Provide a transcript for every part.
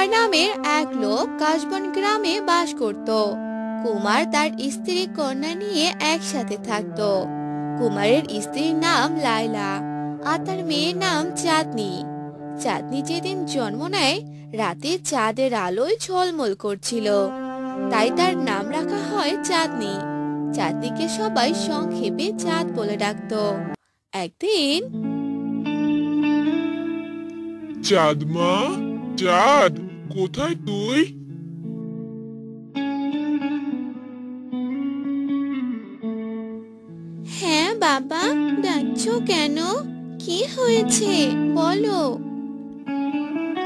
কুমার নামের এক লোক কাশবন গ্রামে বাস করত। কুমার তার স্ত্রী কন্যা নিয়ে একসাথে থাকতো। কুমারের স্ত্রীর নাম লায়লা আর তার মেয়ের নাম চাঁদনি। চাঁদনি যেদিন জন্ম নেয় রাতে চাঁদের আলোয় ঝলমল করছিল, তাই তার নাম রাখা হয় চাঁদনি। চাঁদনিকে সবাই সংক্ষেপে চাঁদ বলে ডাকতো। একদিন, চাঁদ মা, চাঁদ, কোথায় তুই? হ্যাঁ বাবা, ডাকছো কেন? কি হয়েছে বলো।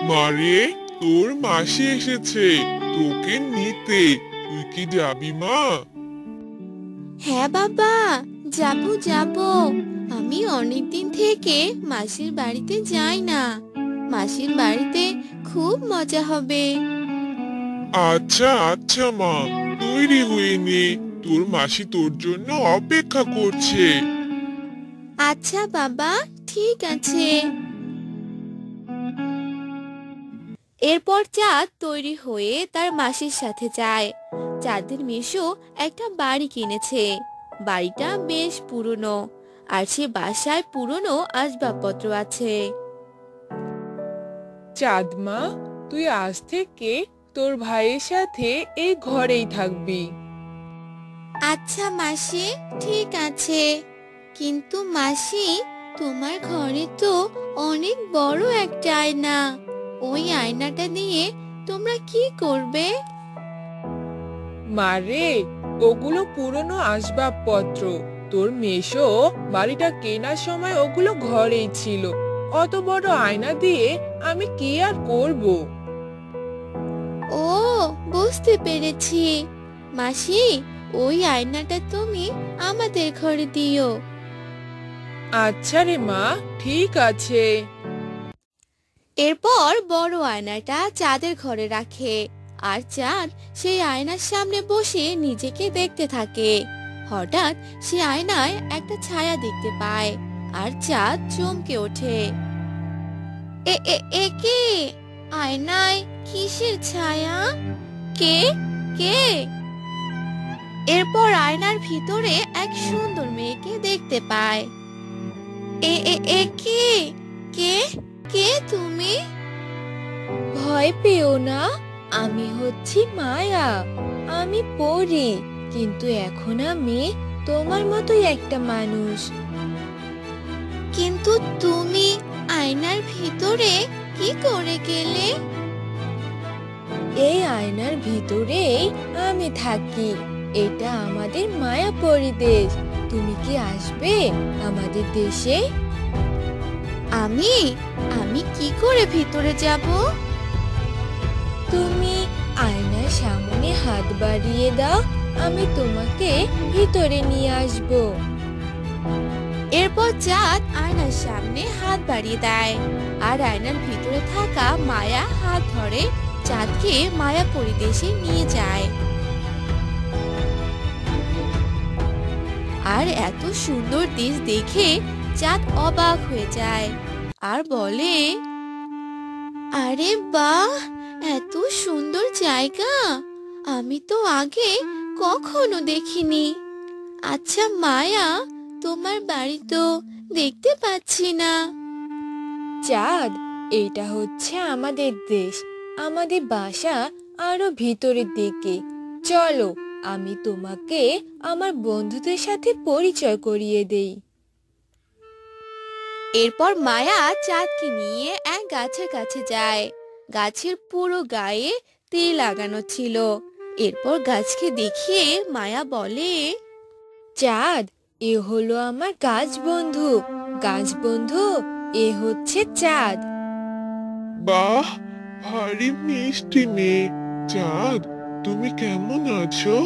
মারে, তোর মাসি এসেছে তোকে নিতে। তুই কি যাবি মা? হ্যাঁ বাবা, যাবো যাবো। আমি অনেকদিন থেকে মাসির বাড়িতে যাই না। মাসির বাড়িতে খুব মজা হবে। আচ্ছা আচ্ছা মা, তৈরি হয়ে নে, তোর মাসি তোর জন্য অপেক্ষা করছে। আচ্ছা বাবা, ঠিক আছে। এরপর চাঁদ তৈরি হয়ে তার মাসির সাথে যায়। চাঁদের মেশো একটা বাড়ি কিনেছে। বাড়িটা বেশ পুরনো, আর সে বাসায় পুরনো আসবাবপত্র আছে। চাঁদ মা, তুই আজ থেকে তোর ভাইয়ের সাথে এই ঘরেই থাকবি। আচ্ছা মাসি, ঠিক আছে। কিন্তু মাসি, তোমার ঘরে তো অনেক বড় একটা আয়না। ওই আয়নাটা দিয়ে তোমরা কি করবে? মারে, ওগুলো পুরনো আসবাবপত্র। তোর মেশো বাড়িটা কেনার সময় ওগুলো ঘরেই ছিল। অত বড় আয়না দিয়ে আমি কি আর করব? ও, বুঝতে পেরেছি। মাসি, ওই আয়নাটা তুমি আমাদের ঘরে দিও। আচ্ছা রে মা, ঠিক আছে। এরপর বড় আয়নাটা চাঁদের ঘরে রাখে, আর চাঁদ সেই আয়নার সামনে বসে নিজেকে দেখতে থাকে। হঠাৎ সে আয়নায় একটা ছায়া দেখতে পায়, আর চাঁদ চমকে ওঠে। এ এ এ কে? আয়নায় কিসের ছায়া? কে? কে? এরপর আয়নার ভিতরে এক সুন্দর মেয়েকে দেখতে পায়। এ এ এ কে? কে? কে তুমি? ভয় পেও না, আমি হচ্ছি মায়া। আমি পড়ি, কিন্তু এখন আমি তোমার মতোই একটা মানুষ। কিন্তু তুমি আয়নার ভিতরে কি করে গেলে? এই আয়নার ভিতরেই আমি থাকি। এটা আমাদের মায়াপরী দেশ। তুমি কি আসবে আমাদের দেশে? আমি আমি কি করে ভিতরে যাব? তুমি আয়নার সামনে হাত বাড়িয়ে দাও, আমি তোমাকে ভিতরে নিয়ে আসবো। এরপর চাঁদ আয়নার সামনে হাত বাড়িয়ে দেয়, আর আয়নার ভিতরে থাকা মায়া হাত ধরে চাঁদকে মায়া পরিদেশে নিয়ে যায়। আর এত সুন্দর দেশ দেখে চাঁদ অবাক হয়ে যায়, আর বলে, আরে বাহ, এত সুন্দর জায়গা! আমি তো আগে কখনো দেখিনি। আচ্ছা মায়া, তোমার বাড়ি তো দেখতে পাচ্ছি না। চাঁদ, এটা হচ্ছে আমাদের দেশ। আমাদের বাসা আরো ভিতরের দিকে। চলো, আমি তোমাকে আমার বন্ধুদের সাথে পরিচয় করিয়ে দেই। এরপর মায়া চাঁদকে নিয়ে এক গাছের কাছে যায়। গাছের পুরো গায়ে তীর লাগানো ছিল। এরপর গাছকে দেখিয়ে মায়া বলে, চাঁদ, এ হলো আমার গাছ বন্ধু। গাছ বন্ধু, এ হচ্ছে চাঁদ। বাহ, ভারী মিষ্টি মেয়ে। চাঁদ, তুমি কেমন আছো?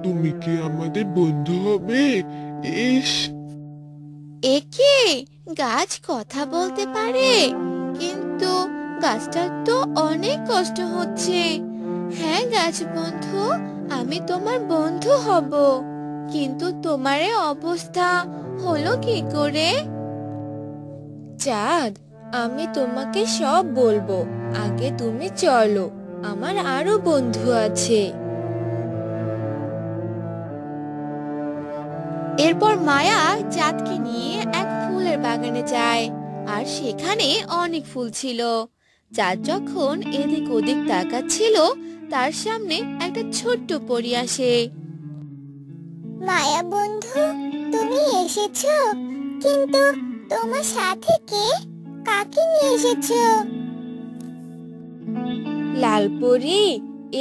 তুমি কি আমাদের বন্ধু হবে? ইস, একে গাছ কথা বলতে পারে? কিন্তু গাছটার তো অনেক কষ্ট হচ্ছে। হ্যাঁ গাছ বন্ধু, আমি তোমার বন্ধু হব। কিন্তু তোমার এই অবস্থা হলো কি করে? চাঁদ, আমি তোমাকে সব বলবো, আগে তুমি চলো, আমার আরো বন্ধু আছে। এরপর মায়া চাঁদকে নিয়ে এক ফুলের বাগানে যায়, আর সেখানে অনেক ফুল ছিল। চাঁদ যখন এদিক ওদিক তাকাচ্ছিল, তার সামনে একটা ছোট্ট পরী আসে। মায়া বন্ধু, তুমি এসেছো, কিন্তু তোমার সাথে কে? কাকে নিয়ে এসেছো? লালপরি,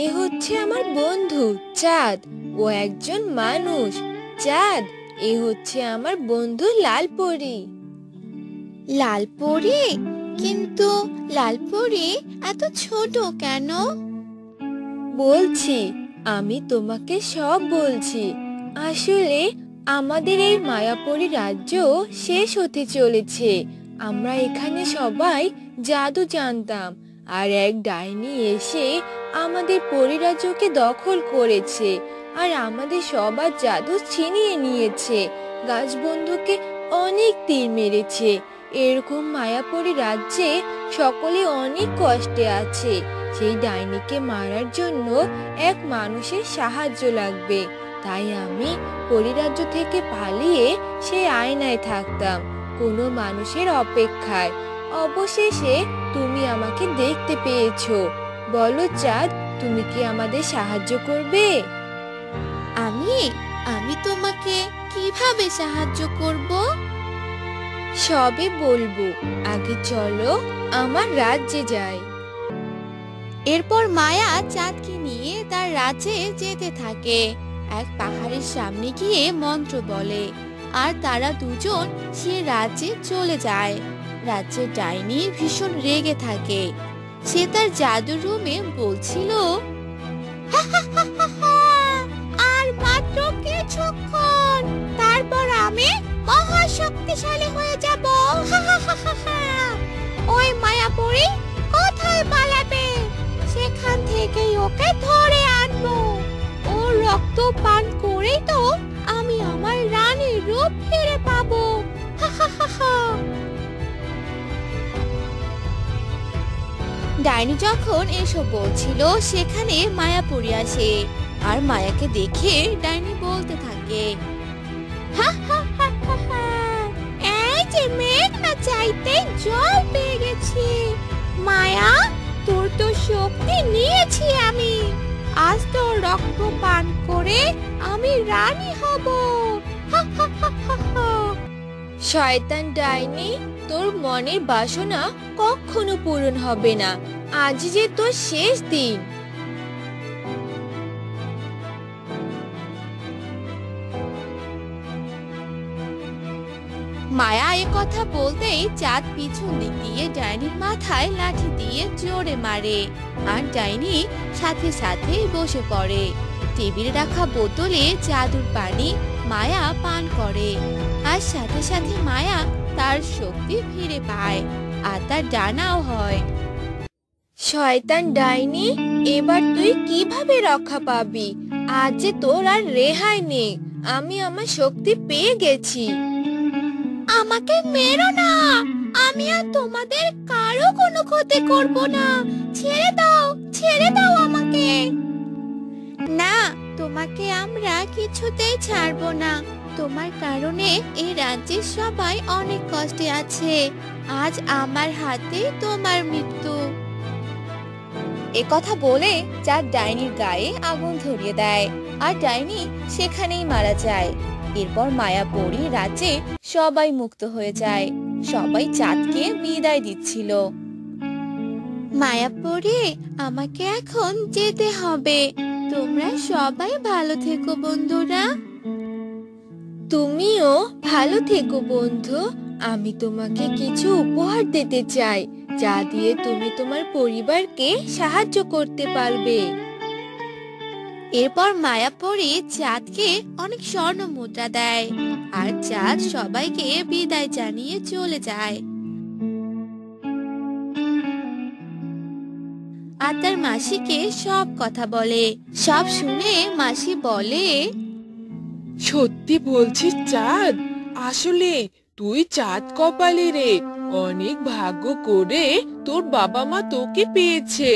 এ হচ্ছে আমার বন্ধু চাঁদ, ও একজন মানুষ। চাঁদ, এ হচ্ছে আমার বন্ধু লালপরি। লালপরি? কিন্তু লালপরি এত ছোট কেন? বলছি, আমি তোমাকে সব বলছি। আসলে আমাদের এই মায়াপুরী রাজ্য শেষ হতে চলেছে। আমরা এখানে সবাই জাদু জানতাম, আর এক ডাইনি এসে আমাদের পরিরাজ্যকে দখল করেছে, আর আমাদের সবার জাদু ছিনিয়ে নিয়েছে। গাছবন্ধুকে অনেক তীর মেরেছে। এরকম মায়াপুরী রাজ্যে সকলে অনেক কষ্টে আছে। সেই ডাইনিকে মারার জন্য এক মানুষের সাহায্য লাগবে। তাই আমি পরিরাজ্য থেকে পালিয়ে সেই আয়নায় থাকতাম, কোনো মানুষের অপেক্ষায়। অবশেষে তুমি আমাকে দেখতে পেয়েছো। বলো চাঁদ, তুমি কি আমাদের সাহায্য করবে? আমি আমি তোমাকে কিভাবে সাহায্য করব? সবে বলবো, আগে চলো আমার রাজ্যে যাই। এরপর মায়া চাঁদকে নিয়ে তার রাজ্যে যেতে থাকে। এক পাহাড়ের সামনে গিয়ে মন্ত্র বলে, আর তারা দুজন সে রাজ্যে চলে যায়। রাজ্যের ডাইনি ভীষণ রেগে থাকে। সে তার জাদুর রুমে বলছিল, আর মাত্র কিছুক্ষণ, তারপর আমি মহাশক্তিশালী হয়ে যাব। ওই মায়াপুরী কোথায় পালাবে, সেখান থেকেই ওকে ধরে আনবো। ও রক্ত পান করেই তো আমি আমার রানীর রূপ ফিরে পাবো। ডাইনি যখন এসব বলছিল, সেখানে মায়াপুরী আসে, আর মায়াকে দেখে ডাইনি বলতে থাকে, এই যে মেঘ না চাইতে জল পেয়ে গেছি। মায়া, তোর তো শক্তি নিয়েছি আমি। আজ তোর রক্ত পান করে আমি রানী হব। শয়তান ডাইনি, তোর মনের বাসনা কখনো পূরণ হবে না। আজ যে তোর শেষ দিন। মায়া এ কথা বলতেই চাঁদ পিছন দিক দিয়ে ডাইনির মাথায় লাঠি দিয়ে জোরে মারে, আর ডাইনি সাথে সাথে বসে পড়ে। টেবিলে রাখা বোতলে জাদুর পানি মায়া পান করে, আর সাথে সাথে মায়া তার শক্তি ফিরে পায়, আর তার ডানাও হয়। শয়তান ডাইনি, এবার তুই কিভাবে রক্ষা পাবি? আজ যে তোর আর রেহাই নেই। আমি আমার শক্তি পেয়ে গেছি। আমাকে মেরো না, আমি আর তোমাদের কারো কোনো ক্ষতি করব না। ছেড়ে দাও আমাকে। না, তোমাকে আমরা কিছুতেই ছাড়বো না। তোমার কারণে এই রাজ্যের সবাই অনেক কষ্টে আছে। আজ আমার হাতে তোমার মৃত্যু। এ কথা বলে চাঁদ ডাইনির গায়ে আগুন ধরিয়ে দেয়, আর ডাইনি সেখানেই মারা যায়। এরপর মায়াপুরী রাজ্যে সবাই মুক্ত হয়ে যায়। সবাই চাঁদকে বিদায় দিচ্ছিল। মায়াপুরী, আমাকে এখন যেতে হবে। তোমরা সবাই ভালো থেকো বন্ধুরা। তুমিও ভালো থেকো বন্ধু। আমি তোমাকে কিছু উপহার দিতে চাই, যা দিয়ে তুমি তোমার পরিবারকে সাহায্য করতে পারবে। এরপর মায়াপুরী চাঁদকে অনেক স্বর্ণ মুদ্রা দেয়, আর চাঁদ সবাইকে বিদায় জানিয়ে চলে যায়। আর তার মাসিকে সব কথা বলে। সব শুনে মাসি বলে, সত্যি বলছিস চাঁদ? আসলে তুই চাঁদ কপালি রে, অনেক ভাগ্য করে তোর বাবা মা তোকে পেয়েছে।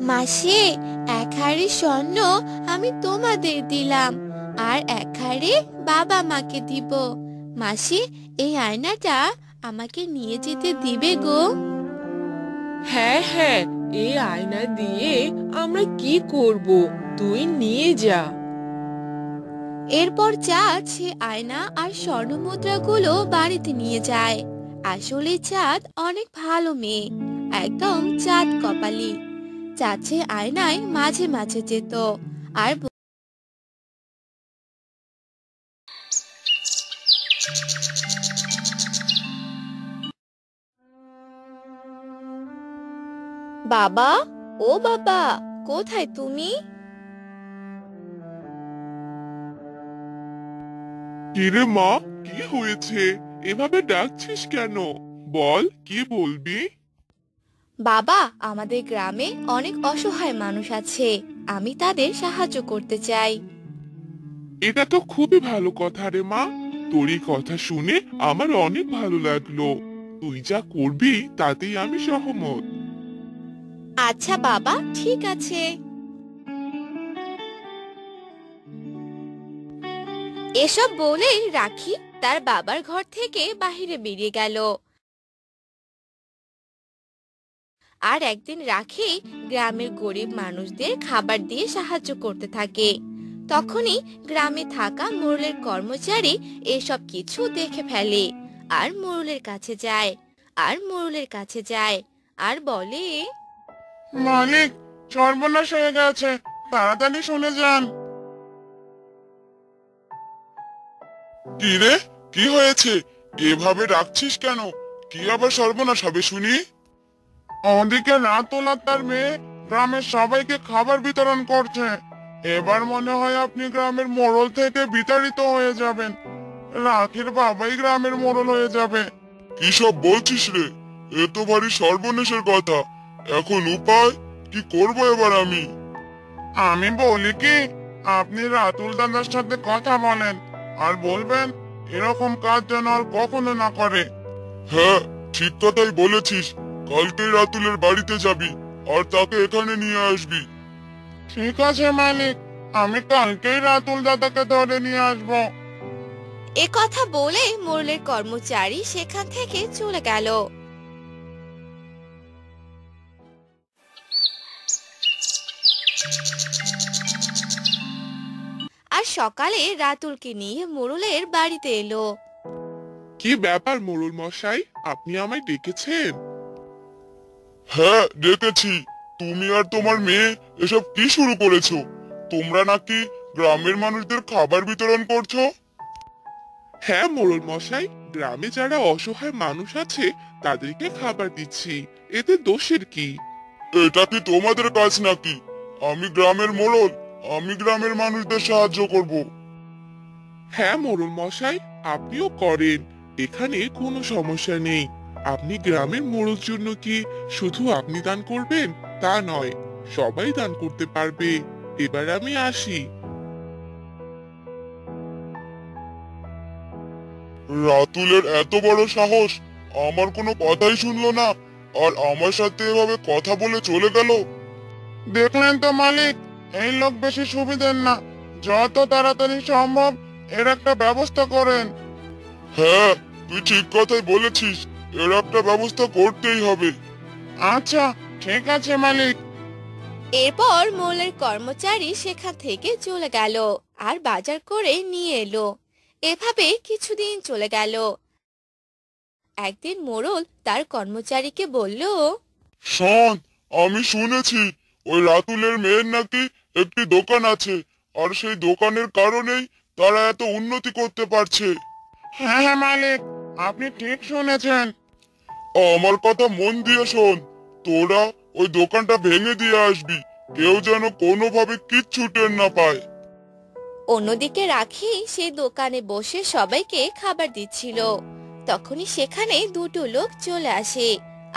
মাসি, এক হাঁড়ি স্বর্ণ আমি তোমাদের দিলাম, আর এক হাঁড়ি বাবা মাকে দিব। মাসি, এই আয়নাটা আমাকে নিয়ে যেতে দিবে গো? হ্যাঁ হ্যাঁ, এই আয়না দিয়ে আমরা কি করব, তুই নিয়ে যা। এরপর চাঁদ সে আয়না আর স্বর্ণ মুদ্রাগুলো বাড়িতে নিয়ে যায়। আসলে চাঁদ অনেক ভালো মেয়ে, একদম চাঁদ কপালি। চাঁদ সে আয়নায় মাঝে মাঝে যেত আর বাবা, ও বাবা, কোথায় তুমি? কিরে মা, কি হয়েছে? এভাবে ডাকছিস কেন? বল, কি বলবি? বাবা, আমাদের গ্রামে অনেক অসহায় মানুষ আছে, আমি তাদের সাহায্য করতে চাই। এটা তো খুবই ভালো কথা রে মা। তোর এই কথা শুনে আমার অনেক ভালো লাগলো। তুই যা করবি তাতেই আমি সহমত। আচ্ছা বাবা, ঠিক আছে। এসব বলেই রাখি তার বাবার ঘর থেকে বাহিরে বেরিয়ে গেল। আর একদিন রাখি গ্রামের গরিব মানুষদের খাবার দিয়ে সাহায্য করতে থাকে। তখনই গ্রামে থাকা মোড়লের কর্মচারী এসব কিছু দেখে ফেলে আর মোড়লের কাছে যায় আর বলে, মালিক, সর্বনাশ হয়ে গেছে, তাড়াতাড়ি শুনে যান। কি রে, কি হয়েছে? এভাবে রাখছিস কেন? কি আবার সর্বনাশ হবে শুনি? ওদিকে রাতুল আর তার মেয়ে গ্রামের সবাইকে খাবার বিতরণ করছে। এবার মনে হয় আপনি গ্রামের মোড়ল থেকে বিতাড়িত হয়ে যাবেন। রাখির বাবাই গ্রামের মোড়ল হয়ে যাবে। কি সব বলছিস রে? এ তো ভারী সর্বনাশের কথা। এখন উপায় কি করব এবার আমি বলি কি, আপনি রাতুল দাদার সাথে কথা বলেন আর বলবেন এরকম কাজ যেন আর কখনো না করে। হ্যাঁ, ঠিক কথাই বলেছিস। কালকেই রাতুলের বাড়িতে যাবি আর তাকে এখানে নিয়ে আসবি। ঠিক আছে মালিক, আমি কালকেই রাতুল দাদাকে ধরে নিয়ে আসবো। এ কথা বলে মোড়লের কর্মচারী সেখান থেকে চলে গেল। আর সকালে রাতুলকে নিয়ে মোড়লের বাড়িতে এলো। কি ব্যাপার মোড়ল মশাই, আপনি আমায় ডেকেছেন? হ্যাঁ, ডেকেছি। তুমি আর তোমার মেয়ে এসব কি শুরু করেছো? তোমরা নাকি গ্রামের মানুষদের খাবার বিতরণ করছো? হ্যাঁ মোড়ল মশাই, গ্রামে যারা অসহায় মানুষ আছে তাদেরকে খাবার দিচ্ছি, এতে দোষের কি? এটা কি তোমাদের কাজ নাকি? আমি গ্রামের মোড়ল, আমি গ্রামের মানুষদের সাহায্য করব। হ্যাঁ মোড়ল মশাই, আপনিও করেন, এখানে কোনো সমস্যা নেই। আপনি গ্রামের মোড়ল জন্য কি শুধু আপনি দান করবেন তা নয়, সবাই দান করতে পারবে। এবার আমি আসি। রাতুলের এত বড় সাহস, আমার কোনো কথাই শুনলো না আর আমার সাথে এভাবে কথা বলে চলে গেল। দেখলেন তো মালিক, এই লোক বেশি সুবিধের না। যত তাড়াতাড়ি সম্ভব এর একটা ব্যবস্থা করেন। হ্যাঁ, তুই ঠিক কথাই বলেছিস, এর একটা ব্যবস্থা করতেই হবে। আচ্ছা, ঠিক আছে মালিক। এরপর মোড়লের কর্মচারী সেখান থেকে চলে গেল আর বাজার করে নিয়ে এলো। এভাবে কিছুদিন চলে গেল। একদিন মোড়ল তার কর্মচারীকে বলল, শোন, আমি শুনেছি ওই রাতুলের মেয়ের নাকি একটি দোকান আছে আর সেই দোকানের কারণেই তারা এত উন্নতি করতে পারছে। হ্যাঁ হ্যাঁ মালিক, আপনি ঠিক শুনেছেন। আমার কথা মন দিয়ে শোন, তোরা ওই দোকানটা ভেঙে দিয়ে আসবি, কেউ যেন কোনোভাবে কিচ্ছু টের না পায়। অন্যদিকে রাখি সেই দোকানে বসে সবাইকে খাবার দিচ্ছিল। তখনই সেখানে দুটো লোক চলে আসে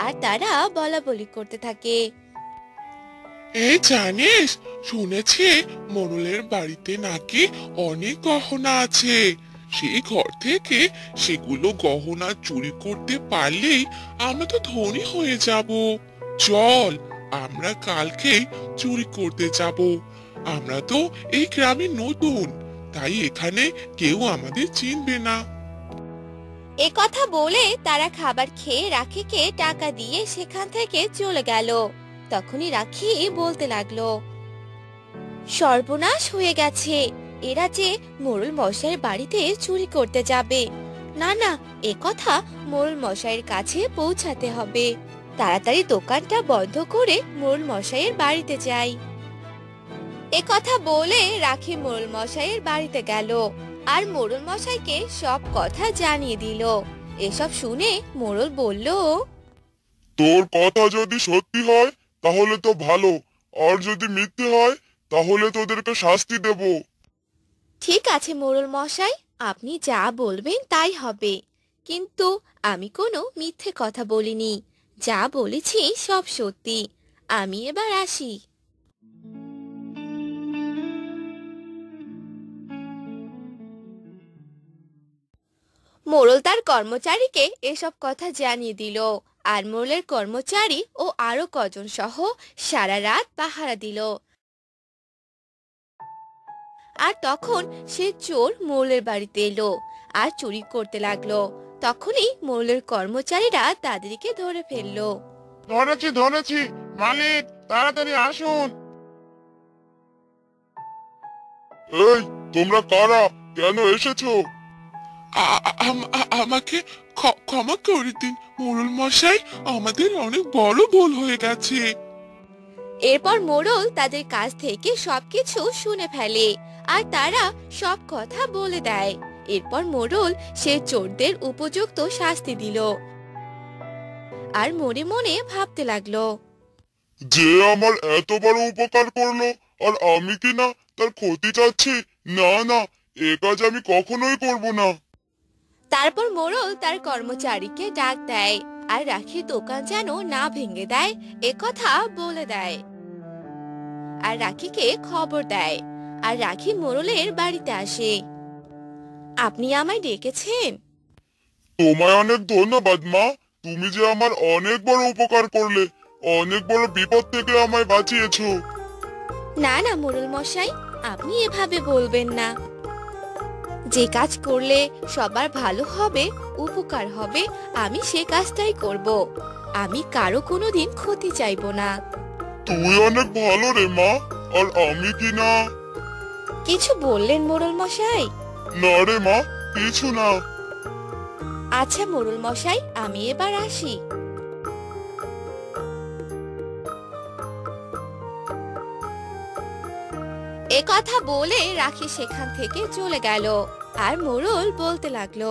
আর তারা বলাবলি করতে থাকে। এই জানিস, শুনেছি মোড়লের বাড়িতে নাকি অনেক গহনা আছে। সেই ঘর থেকে সেগুলো গহনা চুরি করতে পারলেই আমরা তো ধনী হয়ে যাব। চল, আমরা কালকেই চুরি করতে যাব। আমরা তো এই গ্রামে নতুন, তাই এখানে কেউ আমাদের চিনবে না। এ কথা বলে তারা খাবার খেয়ে রাখিকে টাকা দিয়ে সেখান থেকে চলে গেল। তখনই রাখি বলতে লাগলো, সর্বনাশ হয়ে গেছে, এরা যে মোড়ল মশাইয়ের বাড়িতে চুরি করতে যাবে। না না, এ কথা মোড়ল মশাইয়ের কাছে পৌঁছাতে হবে। তাড়াতাড়ি দোকানটা বন্ধ করে মোড়ল মশাইয়ের বাড়িতে যাই। এ কথা বলে রাখি মোড়ল মশাইয়ের বাড়িতে গেল আর মোড়ল মশাইকে সব কথা জানিয়ে দিল। এসব শুনে মোড়ল বলল, তোর কথা যদি সত্যি হয় তাহলে তো ভালো, আর যদি মিথ্যে হয় তাহলে তোদেরকে শাস্তি দেব। ঠিক আছে মোড়ল মশাই, আপনি যা বলবেন তাই হবে, কিন্তু আমি কোনো মিথ্যে কথা বলিনি, যা বলেছি সব সত্যি। আমি এবার আসি। মোড়ল তার কর্মচারীকে এসব কথা জানিয়ে দিল, আর মোড়লের কর্মচারী ও আরো কজন সহ সারা রাত পাহারা দিল। আর তখন সে চোর মোড়লের বাড়িতে এলো আর চুরি করতে লাগলো। তখনই মোড়লের কর্মচারীরা তাদেরকে ধরে ফেললো। ধরেছি ধরেছি, মালিক তাড়াতাড়ি আসুন। এই, তোমরা কারা? কেন এসেছো? আমাকে ক্ষমা করে দিন মোড়ল মশাই, আমাদের অনেক বড় ভুল হয়ে গেছে। এরপর মোড়ল তাদের কাছ থেকে সবকিছু শুনে ফেলে আর তারা সব কথা বলে দেয়। এরপর মোড়ল সে চোরদের উপযুক্ত শাস্তি দিল আর মনে মনে ভাবতে লাগলো, যে আমার এত বড় উপকার করলো আর আমি কি না তার ক্ষতি চাচ্ছি? না না, এ কাজ আমি কখনোই করব না। তারপর মোড়ল তার কর্মচারীকে ডাক দেয় আর রাখির দোকান যেন না ভেঙে দেয় এ কথা বলে দেয় আর রাখিকে খবর দেয়। আর রাখি মোড়লের বাড়িতে আসে। আপনি আমায় ডেকেছেন? তোমায় অনেক ধন্যবাদ মা, তুমি যে আমার অনেক বড় উপকার করলে, অনেক বড় বিপদ থেকে আমায় বাঁচিয়েছো। না না মোড়ল মশাই, আপনি এভাবে বলবেন না। যে কাজ করলে সবার ভালো হবে, উপকার হবে, আমি সে কাজটাই করব। আমি কারো কোনোদিন ক্ষতি চাইবো না। তুই অনেক ভালো রে মা, আর আমি কি না? কিছু বললেন মোড়ল মশাই? না রে মা, কিছু না। আচ্ছা মোড়ল মশাই, আমি এবার আসি। এ কথা বলে রাখি সেখান থেকে চলে গেল আর মোড়ল বলতে লাগলো,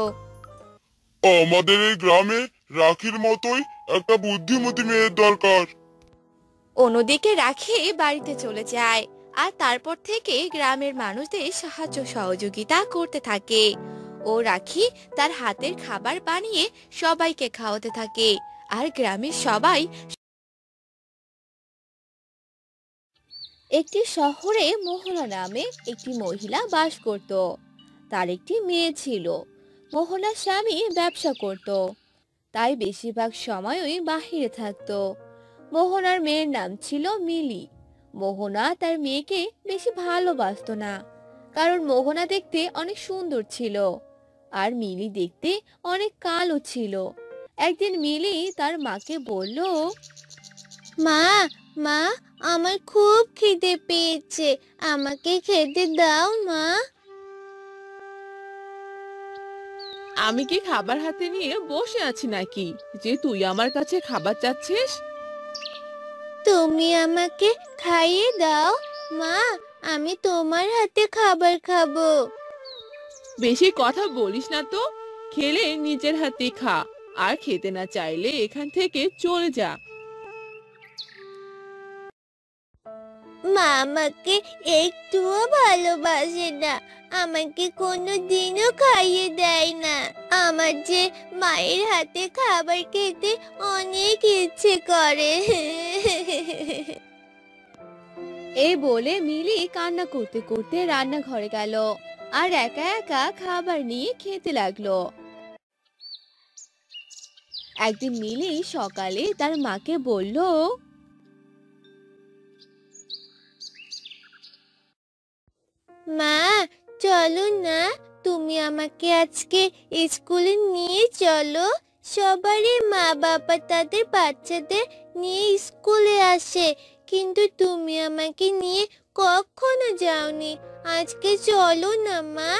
আমাদের এই গ্রামে রাখির মতোই একটা বুদ্ধিমতী মেয়ের দরকার। অন্যদিকে রাখি বাড়িতে চলে যায় আর তারপর থেকে গ্রামের মানুষদের সাহায্য সহযোগিতা করতে থাকে। ও রাখি তার হাতের খাবার বানিয়ে সবাইকে খাওয়াতে থাকে আর গ্রামের সবাই। একটি শহরে মোহনা নামে একটি মহিলা বাস করত। তার একটি মেয়ে ছিল। মোহনার স্বামী ব্যবসা করত, তাই বেশিরভাগ সময়ই বাহিরে থাকতো। মোহনার মেয়ের নাম ছিল মিলি। মোহনা তার মেয়েকে বেশি ভালোবাসতো না, কারণ মোহনা দেখতে অনেক সুন্দর ছিল আর মিলি দেখতে অনেক কালো ছিল। একদিন মিলি তার মাকে বলল, মা মা, আমার খুব খিদে পেয়েছে, আমাকে খেতে দাও মা। আমি কি খাবার হাতে নিয়ে বসে আছি নাকি যে তুই আমার কাছে খাবার চাচ্ছিস? তুমি আমাকে খাইয়ে দাও মা, আমি তোমার হাতে খাবার খাবো। বেশি কথা বলিস না তো, খেলে নিজের হাতে খা, আর খেতে না চাইলে এখান থেকে চলে যা। মা আমাকে একটুও ভালোবাসে না, আমাকে কোনো দিনও খাইয়ে দেয় না। আমার যে মায়ের হাতে খাবার খেতে অনেক ইচ্ছে করে। এই বলে মিলি কান্না করতে করতে রান্নাঘরে গেল আর একা একা খাবার নিয়ে খেতে লাগলো। একদিন মিলি সকালে তার মাকে বলল, মা, চলো না, তুমি আমাকে আজকে স্কুলে নিয়ে চলো। সবারই মা বাবা তাদের বাচ্চাদের নিয়ে স্কুলে আসে, কিন্তু তুমি আমাকে নিয়ে কখনো যাওনি। আজকে চলো না মা।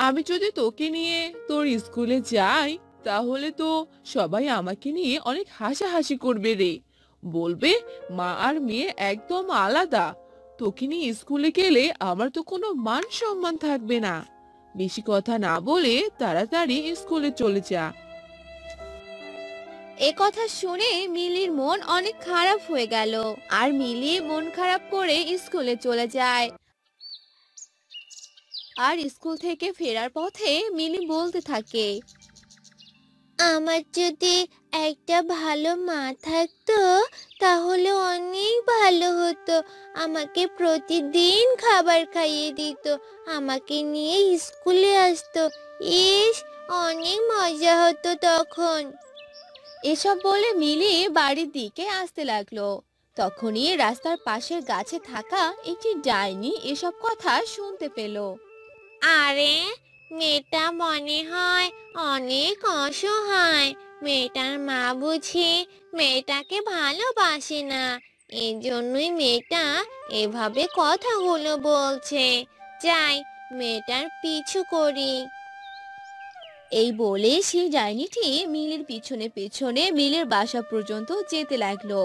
আমি যদি তোকে নিয়ে তোর স্কুলে যাই তাহলে তো সবাই আমাকে নিয়ে অনেক হাসাহাসি করবে রে। বলবে মা আর মেয়ে একদম আলাদা। তোকে নিয়ে স্কুলে গেলে আমার তো কোনো মান সম্মান থাকবে না। বেশি কথা না বলে তাড়াতাড়ি স্কুলে চলে যা। এ কথা শুনে মিলির মন অনেক খারাপ হয়ে গেল। আর মিলি মন খারাপ করে স্কুলে চলে যায়। আর স্কুল থেকে ফেরার পথে মিলি বলতে থাকে, আমার যদি একটা ভালো মা থাকতো তাহলে অনেক ভালো হতো। আমাকে প্রতিদিন খাবার খাইয়ে দিত, আমাকে নিয়ে স্কুলে আসতো। ইস, অনেক মজা হতো তখন। এসব বলে মিলি বাড়ির দিকে আসতে লাগলো। তখনই রাস্তার পাশের গাছে থাকা একটি ডাইনি এসব কথা শুনতে পেল। আরে, মেয়েটা মনে হয় অনেক অসহায়। মেয়েটার মা বুঝি মেয়েটাকে ভালোবাসে না, এই জন্যই মেয়েটা এভাবে কথাগুলো বলছে। যাই, মেয়েটার পিছু করি। এই বলে সেই ডাইনিটি মিলির পিছনে পিছনে মিলের বাসা পর্যন্ত যেতে লাগলো।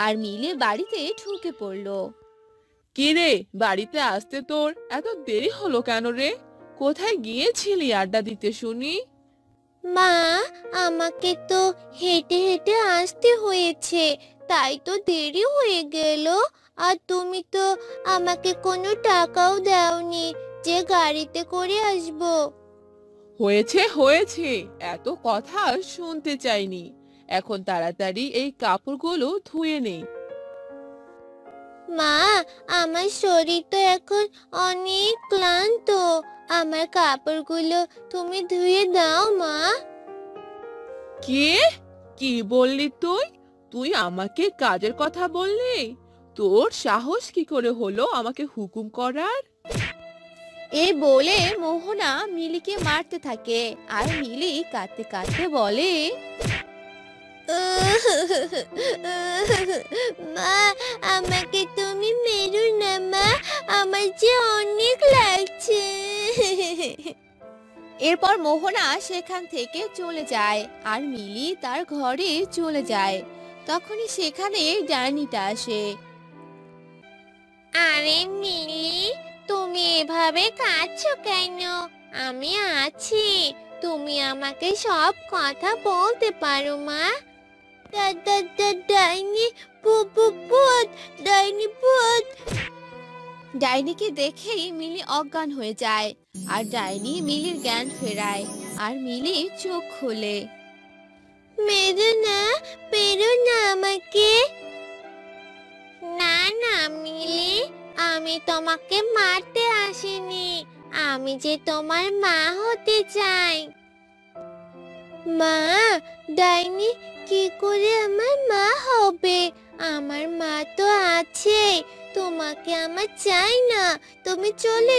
আর মিলে বাড়িতে ঢুকে পড়লো। কি রে, বাড়িতে আসতে তোর এত দেরি হলো কেন রে? কোথায় গিয়েছিলি আড্ডা দিতে শুনি? মা, আমাকে তো হেঁটে হেঁটে আসতে হয়েছে, তাই তো দেরি হয়ে গেল। আর তুমি তো আমাকে কোনো টাকাও দাওনি যে গাড়িতে করে আসবো। হয়েছে হয়েছে, এত কথা শুনতে চাইনি। এখন তাড়াতাড়ি এই কাপড়গুলো ধুয়ে নে। মা, আমার শরীর তো এখন অনেক ক্লান্ত। আমার কাপড়গুলো তুমি ধুয়ে দাও মা। কে? কি বললি তুই? তুই আমাকে কাজের কথা বললি? তোর সাহস কি করে হলো আমাকে হুকুম করার? এই বলে মোহনা মিলিকে মারতে থাকে। আর মিলি কাঁদতে কাঁদতে বলে, মা, আমাকে তুমি মেরো না মা, আমার যে অনেক লাগছে। এরপর মোহনা সেখান থেকে চলে যায়। আর মিলি তার ঘরে চলে যায়। তখনই সেখানে ডাইনিটা আসে। আরে মিলি, তুমি এভাবে কাঁদছো কেন? আমি আছি, তুমি আমাকে সব কথা বলতে পারো মা। ডাইনি ভূত, ডাইনি ভূত। ডাইনিকে দেখেই মিলি অজ্ঞান হয়ে যায়। আর ডাইনি মিলির জ্ঞান ফেরায়। আর মিলি চোখ খোলে। মেরো না, পেরো না আমাকে। না না মিলি, আমি তোমাকে মারতে আসিনি, আমি যে তোমার মা হতে চাই। মা, ডাইনি কি করে আমার মা হবে? আমার মা তো আছে, তোমাকে আমার চাই না। তুমি চলে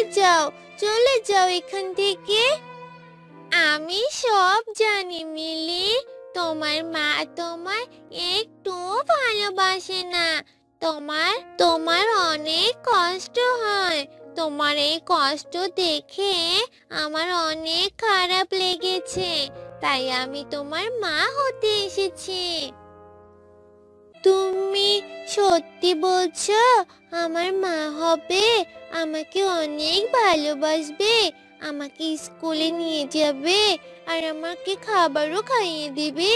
যাও এখান থেকে। আমি সব জানি মিলি, তোমার মা তোমার একটু ভালোবাসে না। তোমার তোমার অনেক কষ্ট হয়। তোমার এই কষ্ট দেখে আমার অনেক খারাপ লেগেছে, তাই আমি তোমার মা হতে এসেছি। তুমি সত্যি বলছো আমার মা হবে? আমাকে অনেক ভালোবাসবে, আমাকে স্কুলে নিয়ে যাবে, আর আমাকে খাবারও খাইয়ে দিবে?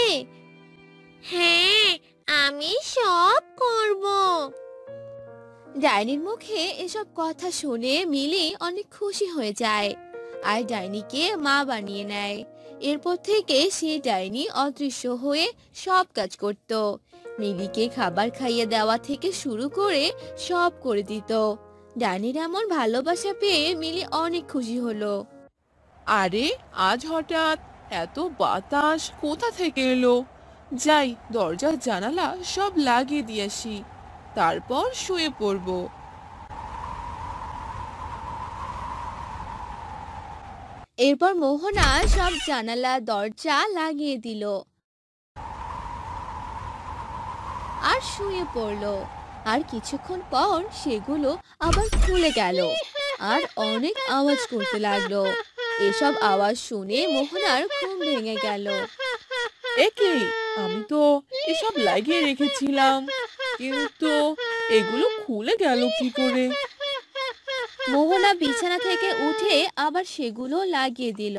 হ্যাঁ, আমি সব করব। ডাইনির মুখে এসব কথা শুনে মিলি অনেক খুশি হয়ে যায়। আর ডাইনিকে মা বানিয়ে নেয়। এরপর থেকে সেই ডাইনি অদৃশ্য হয়ে সব কাজ করত। মিলিকে খাবার খাইয়ে দেওয়া থেকে শুরু করে সব করে দিত। ডাইনির এমন ভালোবাসা পেয়ে মিলি অনেক খুশি হলো। আরে আজ হঠাৎ এত বাতাস কোথা থেকে এলো? যাই, দরজা জানালা সব লাগিয়ে দিয়ে আসি, তারপর শুয়ে পড়বো। এরপর মোহনা সব জানালা দরজা লাগিয়ে দিল আর শুয়ে পড়লো। আর কিছুক্ষণ পর সেগুলো আবার খুলে গেল আর অনেক আওয়াজ করতে লাগলো। এসব আওয়াজ শুনে মোহনার ঘুম ভেঙে গেল। একে, আমি তো এসব লাগিয়ে রেখেছিলাম, কিন্তু এগুলো খুলে গেল কি করে? মোহনা বিছানা থেকে উঠে আবার সেগুলো লাগিয়ে দিল।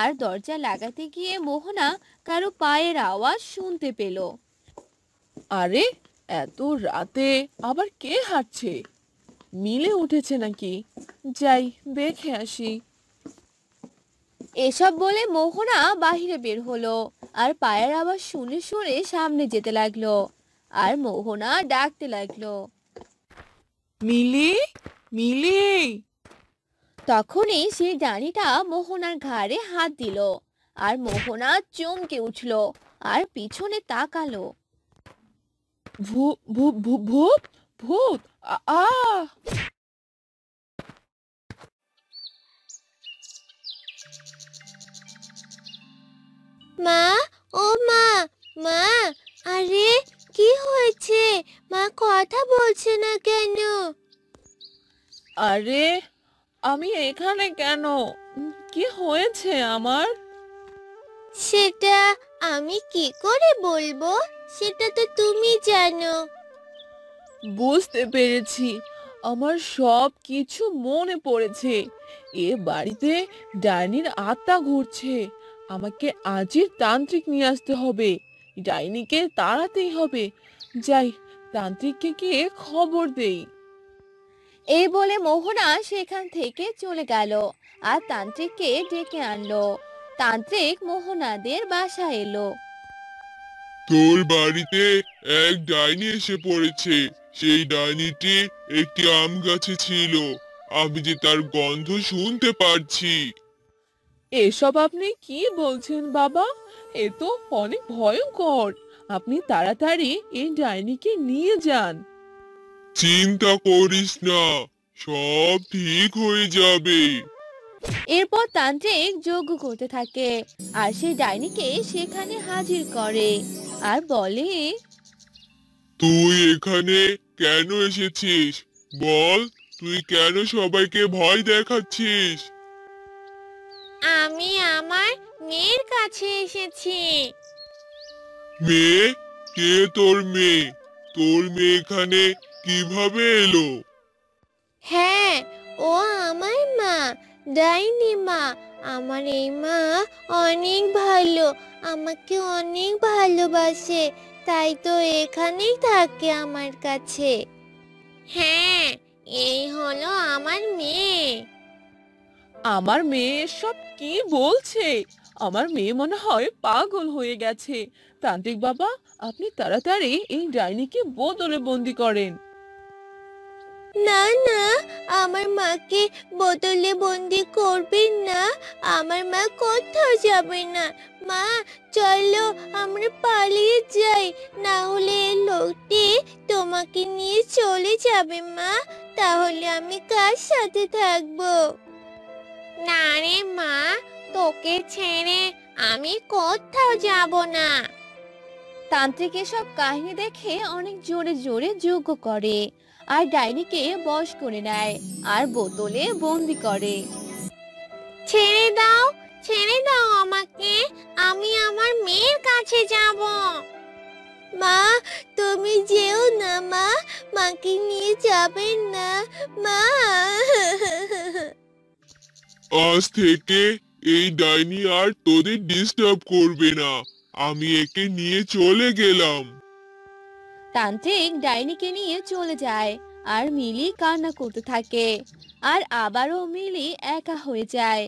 আর দরজা লাগাতে গিয়ে মোহনা কারো পায়ের আওয়াজ শুনতে পেল। আরে এত রাতে আবার কে হাঁটছে? মিলে উঠেছে নাকি? যাই, দেখে আসি। এসব বলে মোহনা বাহিরে বের হলো আর পায়ের আওয়াজ শুনে শুনে সামনে যেতে লাগলো। আর মোহনা ডাকতে লাগলো, মিলি, মিলি। তখনই সেই ডাইনিটা মোহনার ঘাড়ে হাত দিল আর মোহনা চমকে উঠলো আর পিছনে তাকালো। ভূত, ভূত, ভূত, ভূত! আ! মা, ও মা, মা, আরে কি হয়েছে? মা কথা বলছে না কেন? আরে আমি এখানে কেন? কি হয়েছে আমার? সেটা আমি কি করে বলবো? সেটা তো তুমি জানো। বুঝতে পেরেছি, আমার সব কিছু মনে পড়েছে। এ বাড়িতে ডাইনির আত্মা ঘুরছে। আমাকে আজই তান্ত্রিক নিয়ে আসতে হবে। ডাইনিকে তাড়াতেই হবে। যাই, তান্ত্রিককে গিয়ে খবর দেই। এই বলে মোহনা সেখান থেকে চলে গেল আর তান্ত্রিককে ডেকে আনলো। তান্ত্রিক মোহনাদের বাসায় এলো। তোর বাড়িতে এক ডাইনি এসে পড়েছে। সেই ডাইনিটি একটি আম গাছে ছিল। আমি যে তার গন্ধ শুনতে পারছি। এসব আপনি কি বলছেন বাবা? এ তো অনেক ভয়ঙ্কর। আপনি তাড়াতাড়ি এই ডাইনিকে নিয়ে যান। চিন্তা করিস না, সব ঠিক হয়ে যাবে। এরপর তান্ত্রিক যজ্ঞ করতে থাকে আর সেই ডাইনিকে সেখানে হাজির করে আর বলে, তুই এখানে কেন এসেছিস? বল, তুই কেন সবাইকে ভয় দেখাচ্ছিস? আমি আমার মেয়ের কাছে এসেছি। মেয়ে? কে তোর মেয়ে? তোর মেয়ে এখানে কিভাবে এলো? হ্যাঁ, ও আমার মা, ডাইনি মা। আমার এই মা অনেক ভালো, আমাকে অনেক ভালোবাসে, তাই তো এখানেই থাকে আমার কাছে। হ্যাঁ, এই হলো আমার মেয়ে। আমার মেয়ে এসব কি বলছে? আমার মেয়ে মনে হয় পাগল হয়ে গেছে। তান্ত্রিক বাবা, আপনি তাড়াতাড়ি এই ডাইনিকে বোতলে বন্দি করেন। না না, আমার মাকে বোতলে বন্দি করবেন না। আমার মা কোথাও যাবে না। মা, চলো আমরা পালিয়ে যাই, না হলে এই লোকটি তোমাকে নিয়ে চলে যাবে। মা, তাহলে আমি কার সাথে থাকবো? না রে মা, তোকে ছেড়ে আমি কোথাও যাব না। তান্ত্রিক এসব কাহিনী দেখে অনেক জোরে জোরে যজ্ঞ করে আর ডাইনিকে বশ করে নেয় আর বোতলে বন্দি করে। ছেড়ে দাও আমাকে, আমি আমার মেয়ের কাছে যাব। মা, তুমি যেও না মা, মাকে নিয়ে যাবেন না মা। আজ থেকে এই ডাইনি আর তোদের ডিস্টার্ব করবে না। আমি একে নিয়ে চলে গেলাম। তান্ত্রিক ডাইনিকে নিয়ে চলে যায় আর মিলি কান্না করতে থাকে আর আবারও মিলি একা হয়ে যায়।